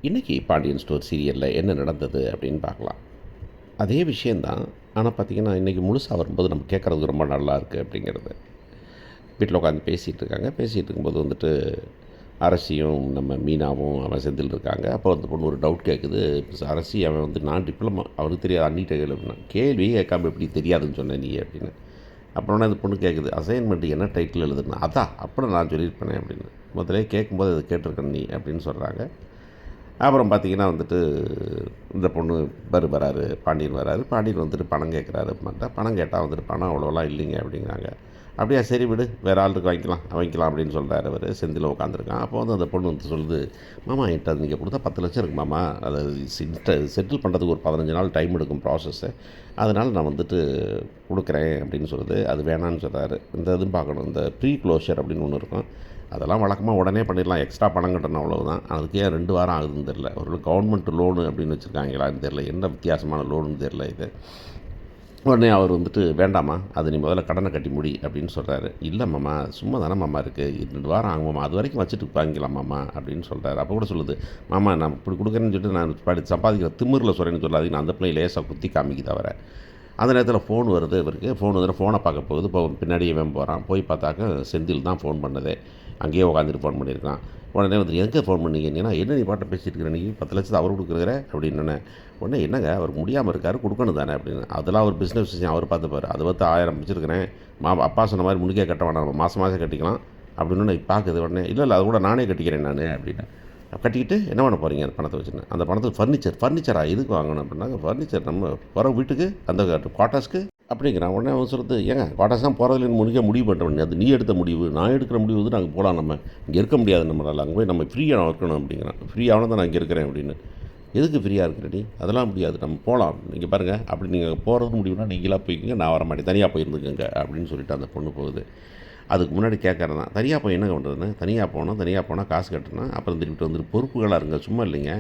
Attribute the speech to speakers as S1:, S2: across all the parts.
S1: இன்றைக்கி பாண்டியன் ஸ்டோர் சீரியலில் என்ன நடந்தது அப்படின்னு பார்க்கலாம். அதே விஷயந்தான். ஆனால் பார்த்திங்கன்னா, இன்றைக்கி முழுசாக வரும்போது நம்ம கேட்குறதுக்கு ரொம்ப நல்லா இருக்குது அப்படிங்கிறது. வீட்டில் உட்காந்து பேசிகிட்டு இருக்காங்க. பேசிகிட்டு இருக்கும்போது வந்துட்டு அரசியும் நம்ம மீனாவும் அவன் செந்தில் இருக்காங்க. அப்போ அந்த பொண்ணு ஒரு டவுட் கேட்குது. அரசி அவன் வந்து நான் டிப்ளமா அவருக்கு தெரியாது அண்ணிட்ட கேளு அப்படின்னா, கேள்வியே கேட்காம எப்படி தெரியாதுன்னு சொன்னேன் நீ அப்படின்னு. அப்புறம்னா அந்த பொண்ணு கேட்குது, அசைன்மெண்ட் என்ன டைட்டில் எழுதுனா அதான் அப்புறம் நான் சொல்லியிருப்பேனே அப்படின்னு. முதலே கேட்கும்போது அதை கேட்டிருக்கேன் நீ அப்படின்னு சொல்கிறாங்க. அப்புறம் பார்த்தீங்கன்னா வந்துட்டு இந்த பொண்ணு வராரு, பாண்டியன் வராரு. பாண்டியன் வந்துட்டு பணம் கேட்குறாரு அப்படின்ட்டா, பணம் கேட்டால் வந்துட்டு பணம் அவ்வளோலாம் இல்லைங்க அப்படிங்கிறாங்க. அப்படியா சரி விடு, வேறு ஆளுக்கு வாங்கிக்கலாம் அப்படின்னு சொல்கிறாரு அவர். செந்தில் உட்காந்துருக்கான். அப்போ வந்து அந்த பொண்ணு வந்து சொல்லுது, மாமா என்கிட்ட அது நீங்கள் கொடுத்தா 10 லட்சம் இருக்குது மாமா, அதை செட்டில் பண்ணுறதுக்கு ஒரு 15 நாள் டைம் எடுக்கும் ப்ராசஸ்ஸு, அதனால் நான் வந்துட்டு கொடுக்குறேன் அப்படின்னு சொல்லுது. அது வேணான்னு சொல்கிறாரு. இந்த இதுவும் பார்க்கணும், இந்த ப்ரீ க்ளோஷர் அப்படின்னு ஒன்று இருக்கும். அதெல்லாம் வழக்கமாக உடனே பண்ணிடலாம், எக்ஸ்ட்ரா பணம் கட்டணும் அவ்வளவுதான். அதுக்கு ஏன் 2 வாரம் ஆகுதுன்னு தெரில. ஒரு கவர்மெண்ட் லோனு அப்படின்னு வச்சுருக்காங்களான்னு தெரில, என்ன வித்தியாசமான லோனுன்னு தெரில இது. உடனே அவர் வந்துட்டு, வேண்டாம்மா அது நீ முதல்ல கடனை கட்டி முடி அப்படின்னு சொல்கிறாரு. இல்லை மாமா சும்மா தானே மாமா இருக்குது, 2 வாரம் ஆகும் மாமா, அது வரைக்கும் வச்சுட்டு வாங்கிக்கலாம் மாமா அப்படின்னு சொல்கிறாரு. அப்போ கூட சொல்லுது, மாமா நான் இப்படி கொடுக்குறேன்னு சொல்லிட்டு நான் சம்பாதிக்கிற திமிரில் சொல்கிறேன்னு சொல்லாதீங்க, நான் அந்த பிள்ளை லேசாக குத்தி காமிக்குது அவரை. அந்த நேரத்தில் ஃபோன் வருது இவருக்கு. ஃபோன் வந்து ஃபோனை பார்க்க போகுது. இப்போ பின்னாடியே இவன் போகிறான். போய் பார்த்தாக்க செந்தில் தான் ஃபோன் பண்ணதே. அங்கேயே உட்காந்துட்டு ஃபோன் பண்ணியிருக்கான். உடனே வந்து எங்கே ஃபோன் பண்ணீங்கன்னா, என்ன நீ பாட்ட பேசிட்டு இருக்கிற, நீ 10 லட்சத்தை அவர் கொடுக்குற அப்படின்னு. உடனே என்னங்க அவருக்கு முடியாமல் இருக்காரு, கொடுக்கணும் தானே அப்படின்னு. அதெல்லாம் ஒரு பிஸ்னஸ் விஷயம், அவர் பார்த்துப்பார். அதை வந்து 1000 வச்சுருக்கிறேன், அப்பா சொன்ன மாதிரி முன்னுக்கே கட்ட வேணாம், நம்ம மாதம் மாதம் கட்டிக்கலாம் அப்படின்னு பார்க்குது. உடனே இல்லை அது கூட நானே கட்டிக்கிறேன் நான் அப்படின்னு. கட்டிக்கிட்டு என்ன பண்ண போகிறீங்க அந்த பணத்தை வச்சுன்னு. அந்த பணத்துக்கு ஃபர்னிச்சரா எதுக்கு வாங்கணும் அப்படின்னாங்க. ஃபர்னிச்சர் நம்ம போகிற வீட்டுக்கு, அந்த குவார்ட்டர்ஸ்க்கு அப்படிங்கிறான். உடனே அவன் சொல்கிறது, ஏங்க குவார்ட்டர்ஸ் தான் போகிறதுல முன்னுக்கே முடிவு பண்ணுறோம், அது நீ எடுத்த முடிவு, நான் எடுக்கிற முடிவு வந்து நாங்கள் போகலாம், நம்ம இங்கே இருக்க முடியாது, நம்மளால் அங்கே போய் நம்ம ஃப்ரீயாக இருக்கணும் அப்படிங்கிறான். ஃப்ரீயாகணும் தான் நான் இங்கே இருக்கிறேன் அப்படின்னு. எதுக்கு ஃப்ரீயாக இருக்கிற நீ, அதெல்லாம் முடியாது, நம்ம போகலாம், நீங்கள் பாருங்கள் அப்படி நீங்கள் போகிறது முடியும்னா நீங்களாக போய்க்கிங்க, நான் வர மாட்டேன், தனியாக போயிருந்துக்கங்க அப்படின்னு சொல்லிட்டு அந்த பொண்ணு போகுது. அதுக்கு முன்னாடி கேட்குறேன் தான், தனியாக போய் என்ன பண்ணுறதுன்னு. தனியாக போனால் காசு கட்டணும், அப்புறம் திருப்பிட்டு வந்துட்டு பொறுப்புகளாக இருங்க, சும்மா இல்லைங்க.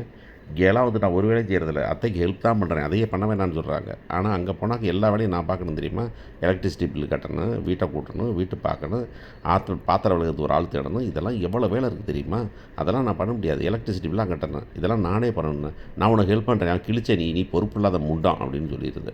S1: இங்கேலாம் வந்து நான் ஒரு வேலையும் செய்கிறதில்ல, அத்தைக்கு ஹெல்ப் தான் பண்ணுறேன், அதையே பண்ண வேணான்னு சொல்கிறாங்க. ஆனால் அங்கே போனாக்க எல்லா வேலையும் நான் பார்க்கணும் தெரியுமா. எலக்ட்ரிசிட்டி பில்லு கட்டணும், வீட்டை கூட்டணும், வீட்டு பார்க்கணும், பாத்திரம் விளக்குறது ஒரு ஆள் தேடணும், இதெல்லாம் எவ்வளோ வேலை இருக்குது தெரியுமா. அதெல்லாம் நான் பண்ண முடியாது, எலக்ட்ரிசிட்டி பில்லாக கட்டணும், இதெல்லாம் நானே பண்ணணும், நான் உனக்கு ஹெல்ப் பண்ணுறேன், கிழிச்ச நீ பொறுப்பு இல்லாத முண்டான் அப்படின்னு சொல்லிடுது.